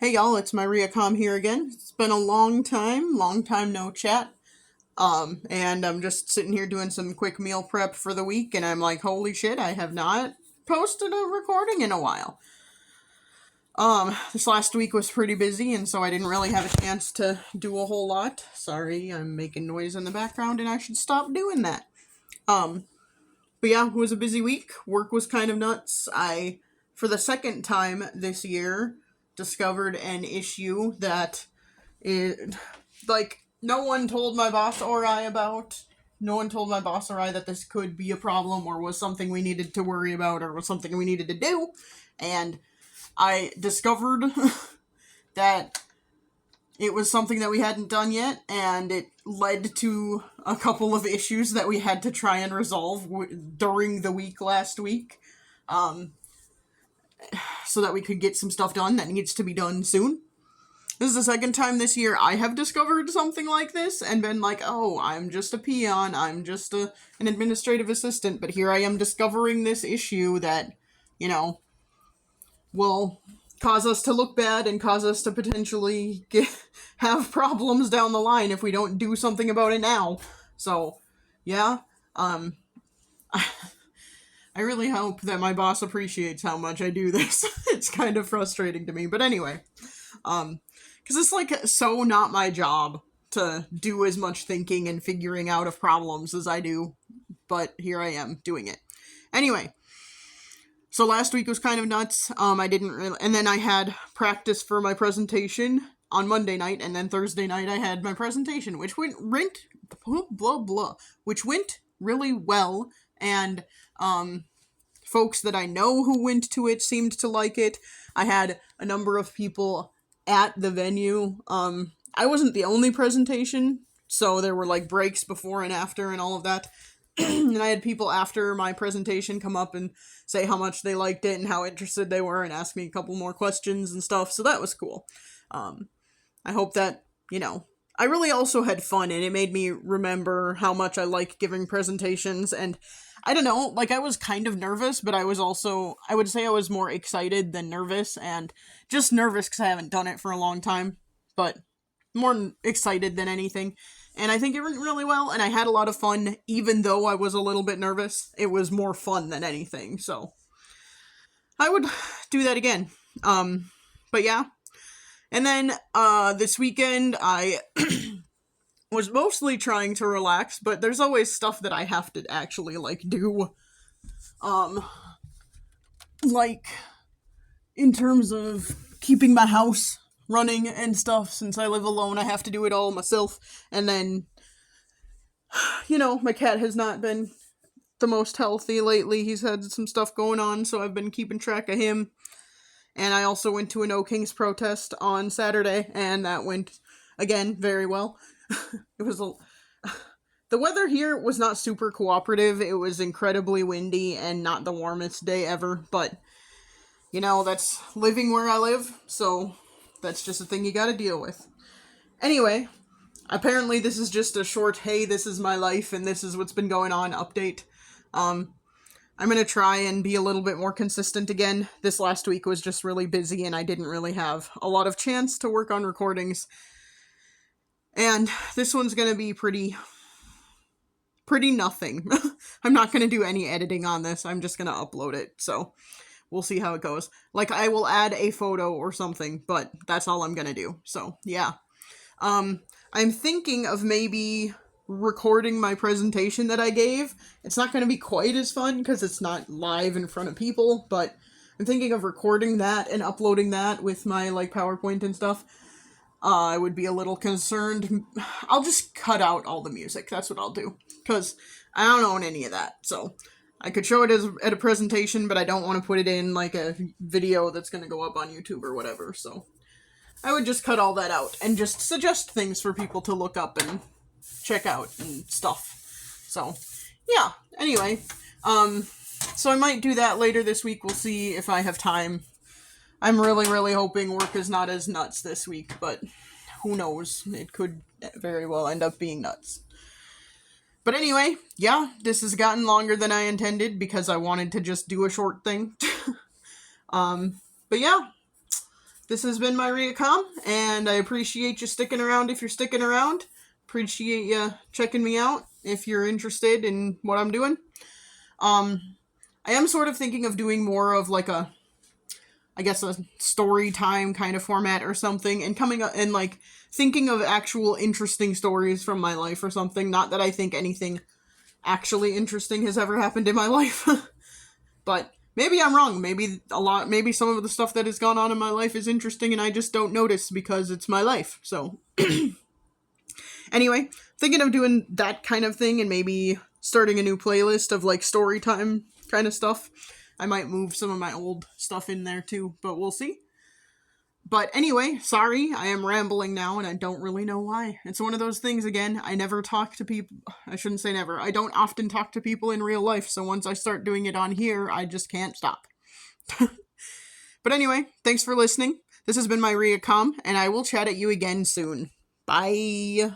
Hey y'all, it's Maria Com here again. It's been a long time no chat. And I'm just sitting here doing some quick meal prep for the week, and I'm like, holy shit, I have not posted a recording in a while. This last week was pretty busy, and so I didn't really have a chance to do a whole lot. Sorry, I'm making noise in the background, and I should stop doing that. But yeah, it was a busy week. Work was kind of nuts. For the second time this year, discovered an issue that no one told my boss or I about. No one told my boss or I that this could be a problem or was something we needed to worry about or was something we needed to do. And I discovered that it was something that we hadn't done yet, and it led to a couple of issues that we had to try and resolve during the week last week, so that we could get some stuff done that needs to be done soon. This is the second time this year I have discovered something like this and been like, oh, I'm just a peon, I'm just an administrative assistant, but here I am discovering this issue that, will cause us to look bad and cause us to potentially have problems down the line if we don't do something about it now. So, yeah, I really hope that my boss appreciates how much I do this. It's kind of frustrating to me, but anyway, because it's like so not my job to do as much thinking and figuring out of problems as I do, but here I am doing it. Anyway, so last week was kind of nuts. I didn't really, and then I had practice for my presentation on Monday night, and then Thursday night I had my presentation, which went really well, and folks that I know who went to it seemed to like it. I had a number of people at the venue. I wasn't the only presentation, so there were like breaks before and after and all of that. And I had people after my presentation come up and say how much they liked it and how interested they were and ask me a couple more questions and stuff, so that was cool. I hope that, I really also had fun, and it made me remember how much I like giving presentations, and I don't know, I was kind of nervous, but I would say I was more excited than nervous, and just nervous because I haven't done it for a long time, but more excited than anything. And I think it went really well, and I had a lot of fun, even though I was a little bit nervous. It was more fun than anything, so I would do that again. But yeah. And then, this weekend, I was mostly trying to relax, but there's always stuff that I have to actually, do. In terms of keeping my house running and stuff. Since I live alone, I have to do it all myself. And then, my cat has not been the most healthy lately. He's had some stuff going on, so I've been keeping track of him. And I also went to a No Kings protest on Saturday, and that went, again, very well. The weather here was not super cooperative. It was incredibly windy and not the warmest day ever, but, that's living where I live, so that's just a thing you gotta deal with. Anyway, apparently this is just a short, hey, this is my life and this is what's been going on update. I'm gonna try and be a little bit more consistent again. This last week was just really busy and I didn't really have a lot of chance to work on recordings. And this one's gonna be pretty nothing. I'm not gonna do any editing on this. I'm just gonna upload it, so we'll see how it goes. I will add a photo or something, but that's all I'm gonna do. So, yeah. I'm thinking of maybe recording my presentation that I gave. It's not gonna be quite as fun because it's not live in front of people, but I'm thinking of recording that and uploading that with my, PowerPoint and stuff. I would be a little concerned. I'll just cut out all the music. That's what I'll do. Because I don't own any of that, so I could show it at a presentation, but I don't want to put it in, a video that's going to go up on YouTube or whatever, so I would just cut all that out and just suggest things for people to look up and check out and stuff. So, yeah, anyway, so I might do that later this week. We'll see if I have time. I'm really, really hoping work is not as nuts this week, but who knows? It could very well end up being nuts. But anyway, yeah, this has gotten longer than I intended because I wanted to just do a short thing. But yeah, this has been my Riacom, and I appreciate you sticking around if you're sticking around. Appreciate you checking me out if you're interested in what I'm doing. I am sort of thinking of doing more of like I guess a story time kind of format or something, and coming up and like thinking of actual interesting stories from my life or something. Not that I think anything actually interesting has ever happened in my life, but maybe I'm wrong. Maybe some of the stuff that has gone on in my life is interesting and I just don't notice because it's my life. So anyway, thinking of doing that kind of thing and maybe starting a new playlist of like story time kind of stuff. I might move some of my old stuff in there too, but we'll see. But anyway, sorry, I am rambling now and I don't really know why. It's one of those things again, I never talk to people. I shouldn't say never. I don't often talk to people in real life, so once I start doing it on here, I just can't stop. But anyway, thanks for listening. This has been my Riacom, and I will chat at you again soon. Bye.